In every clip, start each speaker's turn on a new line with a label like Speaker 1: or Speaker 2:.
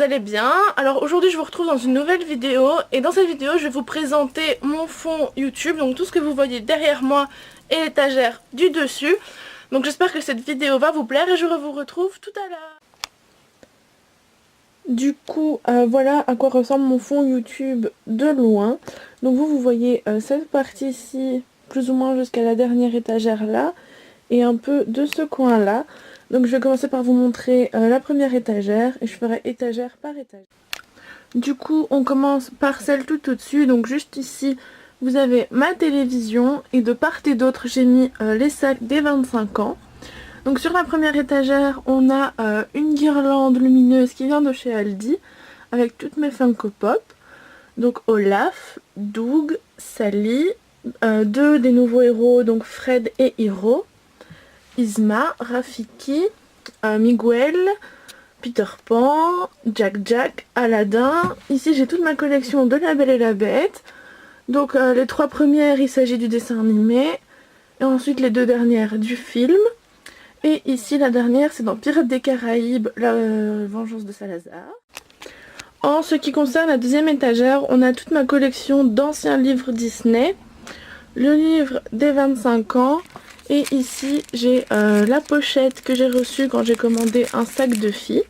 Speaker 1: allez bien. Alors aujourd'hui je vous retrouve dans une nouvelle vidéo et dans cette vidéo je vais vous présenter mon fond YouTube, donc tout ce que vous voyez derrière moi et l'étagère du dessus. Donc j'espère que cette vidéo va vous plaire et je vous retrouve tout à l'heure. Du coup voilà à quoi ressemble mon fond YouTube de loin. Donc vous voyez cette partie-ci plus ou moins jusqu'à la dernière étagère là et un peu de ce coin là. Donc je vais commencer par vous montrer la première étagère et je ferai étagère par étagère. Du coup on commence par celle tout au-dessus, donc juste ici vous avez ma télévision et de part et d'autre j'ai mis les sacs des 25 ans. Donc sur la première étagère on a une guirlande lumineuse qui vient de chez Aldi avec toutes mes Funko Pop. Donc Olaf, Doug, Sally, deux des nouveaux héros, donc Fred et Hiro, Isma, Rafiki, Miguel, Peter Pan, Jack, Aladdin. Ici j'ai toute ma collection de La Belle et la Bête. Donc les trois premières il s'agit du dessin animé et ensuite les deux dernières du film. Et ici la dernière c'est dans Pirates des Caraïbes, la vengeance de Salazar. En ce qui concerne la deuxième étagère, on a toute ma collection d'anciens livres Disney, le livre des 25 ans. Et ici j'ai la pochette que j'ai reçue quand j'ai commandé un sac de filles.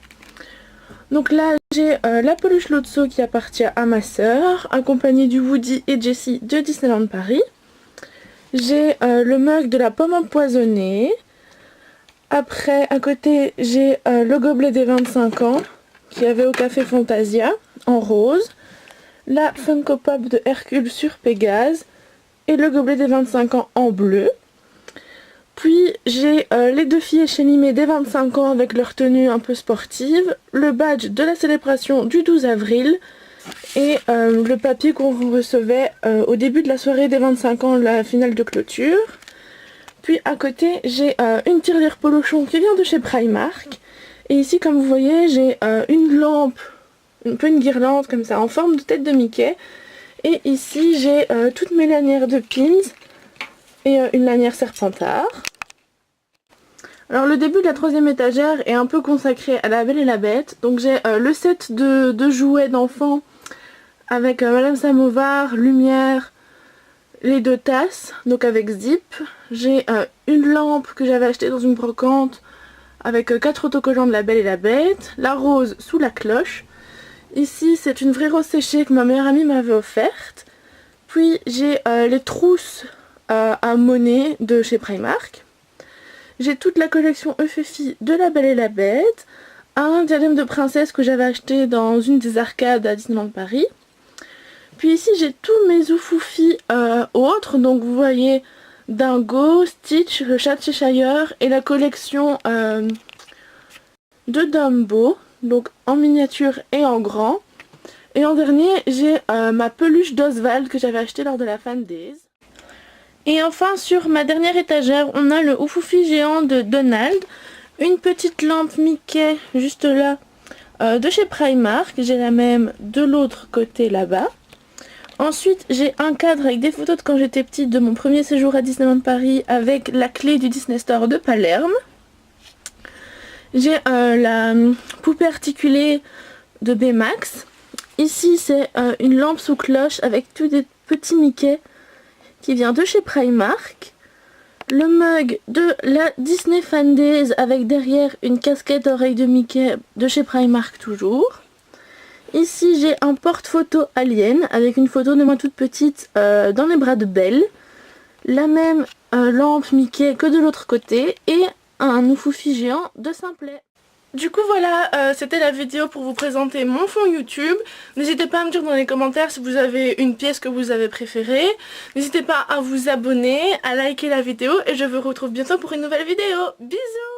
Speaker 1: Donc là j'ai la peluche Lotso qui appartient à ma sœur, accompagnée du Woody et Jessie de Disneyland Paris. J'ai le mug de la pomme empoisonnée. Après à côté j'ai le gobelet des 25 ans qu'il y avait au café Fantasia en rose. La Funko Pop de Hercule sur Pégase et le gobelet des 25 ans en bleu. Puis j'ai les deux filles échélimées des 25 ans avec leur tenue un peu sportive, le badge de la célébration du 12 avril et le papier qu'on recevait au début de la soirée des 25 ans, la finale de clôture. Puis à côté j'ai une tirelire Polochon qui vient de chez Primark. Et ici comme vous voyez j'ai une lampe, un peu une guirlande comme ça en forme de tête de Mickey. Et ici j'ai toutes mes lanières de pins et une lanière Serpentard. Alors le début de la troisième étagère est un peu consacré à La Belle et la Bête. Donc j'ai le set de jouets d'enfants avec Madame Samovar, Lumière, les deux tasses, donc avec zip. J'ai une lampe que j'avais achetée dans une brocante avec 4 autocollants de La Belle et la Bête, la rose sous la cloche. Ici c'est une vraie rose séchée que ma meilleure amie m'avait offerte. Puis j'ai les trousses à monnaie de chez Primark. J'ai toute la collection Euphéphie de La Belle et la Bête, un diadème de princesse que j'avais acheté dans une des arcades à Disneyland Paris. Puis ici j'ai tous mes oufoufis autres, donc vous voyez Dingo, Stitch, le chat de Cheshire et la collection de Dumbo, donc en miniature et en grand. Et en dernier j'ai ma peluche d'Oswald que j'avais acheté lors de la Fan Days. Et enfin sur ma dernière étagère on a le oufoufi géant de Donald, une petite lampe Mickey juste là de chez Primark, j'ai la même de l'autre côté là-bas. Ensuite j'ai un cadre avec des photos de quand j'étais petite de mon premier séjour à Disneyland Paris avec la clé du Disney Store de Palerme. J'ai la poupée articulée de Baymax. Ici c'est une lampe sous cloche avec tous des petits Mickey qui vient de chez Primark. Le mug de la Disney Fan Days avec derrière une casquette oreille de Mickey de chez Primark toujours. Ici j'ai un porte-photo Alien avec une photo de moi toute petite dans les bras de Belle. La même lampe Mickey que de l'autre côté et un oufoufi géant de Simplet. Du coup voilà, c'était la vidéo pour vous présenter mon fond YouTube. N'hésitez pas à me dire dans les commentaires si vous avez une pièce que vous avez préférée. N'hésitez pas à vous abonner, à liker la vidéo et je vous retrouve bientôt pour une nouvelle vidéo. Bisous!